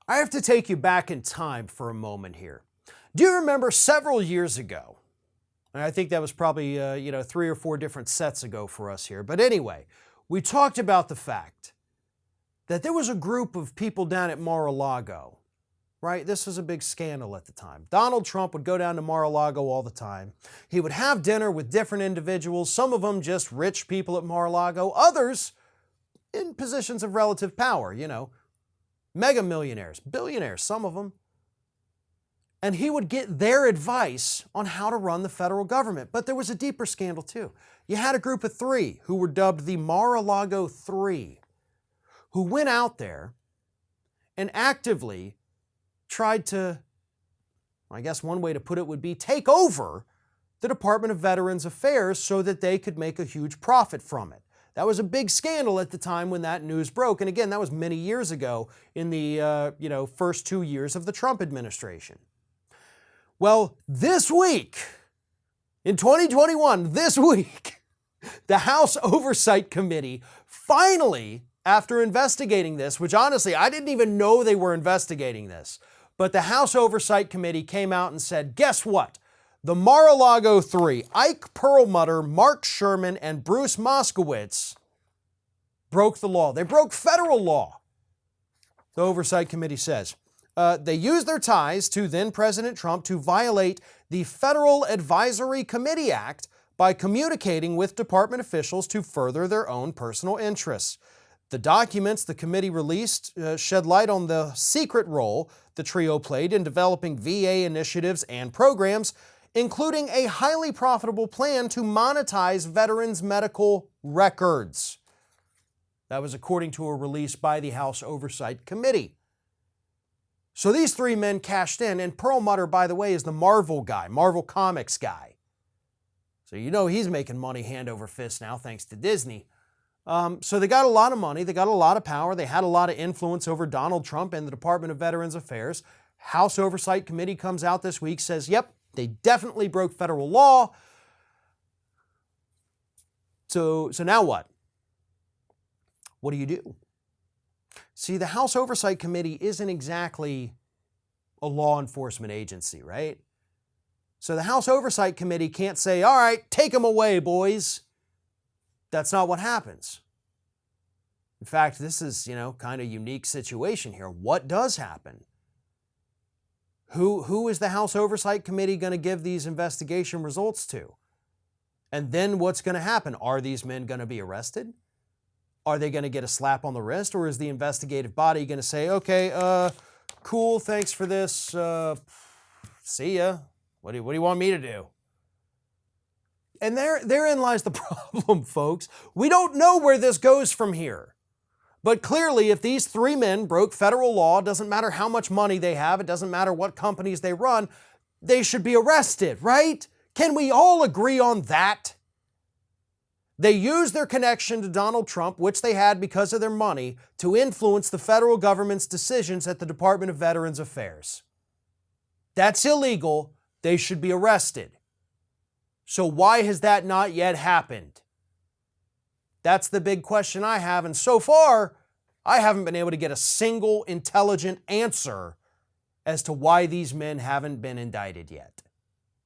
I have to take you back in time for a moment here. Do you remember several years ago, and I think that was probably 3 or 4 different sets ago for us here, but anyway, we talked about the fact that there was a group of people down at Mar-a-Lago, right? This was a big scandal at the time. Donald Trump would go down to Mar-a-Lago all the time. He would have dinner with different individuals, some of them just rich people at Mar-a-Lago, others in positions of relative power, mega millionaires, billionaires, some of them. And he would get their advice on how to run the federal government. But there was a deeper scandal too. You had a group of 3 who were dubbed the Mar-a-Lago 3, who went out there and actively tried to, I guess one way to put it would be, take over the Department of Veterans Affairs so that they could make a huge profit from it. That was a big scandal at the time when that news broke. And again, that was many years ago in the first 2 years of the Trump administration. Well, this week, in 2021, the House Oversight Committee finally, after investigating this, which honestly, I didn't even know they were investigating this, but the House Oversight Committee came out and said, guess what? The Mar-a-Lago 3, Ike Perlmutter, Mark Sherman, and Bruce Moskowitz broke the law. They broke federal law, the Oversight Committee says. They used their ties to then President Trump to violate the Federal Advisory Committee Act by communicating with department officials to further their own personal interests. The documents the committee released shed light on the secret role the trio played in developing VA initiatives and programs, including a highly profitable plan to monetize veterans' medical records. That was according to a release by the House Oversight Committee. So these 3 men cashed in, and Perlmutter, by the way, is the Marvel guy, Marvel Comics guy. So he's making money hand over fist now, thanks to Disney. So they got a lot of money, they got a lot of power, they had a lot of influence over Donald Trump and the Department of Veterans Affairs. House Oversight Committee comes out this week, says, yep, they definitely broke federal law. So now what? What do you do? See, the House Oversight Committee isn't exactly a law enforcement agency, right? So the House Oversight Committee can't say, all right, take them away, boys. That's not what happens. In fact, this is, kind of a unique situation here. What does happen? Who is the House Oversight Committee going to give these investigation results to? And then what's going to happen? Are these men going to be arrested? Are they going to get a slap on the wrist? Or is the investigative body going to say, okay, cool, thanks for this, see ya. What do you want me to do? And therein lies the problem, folks. We don't know where this goes from here. But clearly, if these 3 men broke federal law, it doesn't matter how much money they have, it doesn't matter what companies they run, they should be arrested, right? Can we all agree on that? They used their connection to Donald Trump, which they had because of their money, to influence the federal government's decisions at the Department of Veterans Affairs. That's illegal. They should be arrested. So why has that not yet happened? That's the big question I have, and so far, I haven't been able to get a single intelligent answer as to why these men haven't been indicted yet.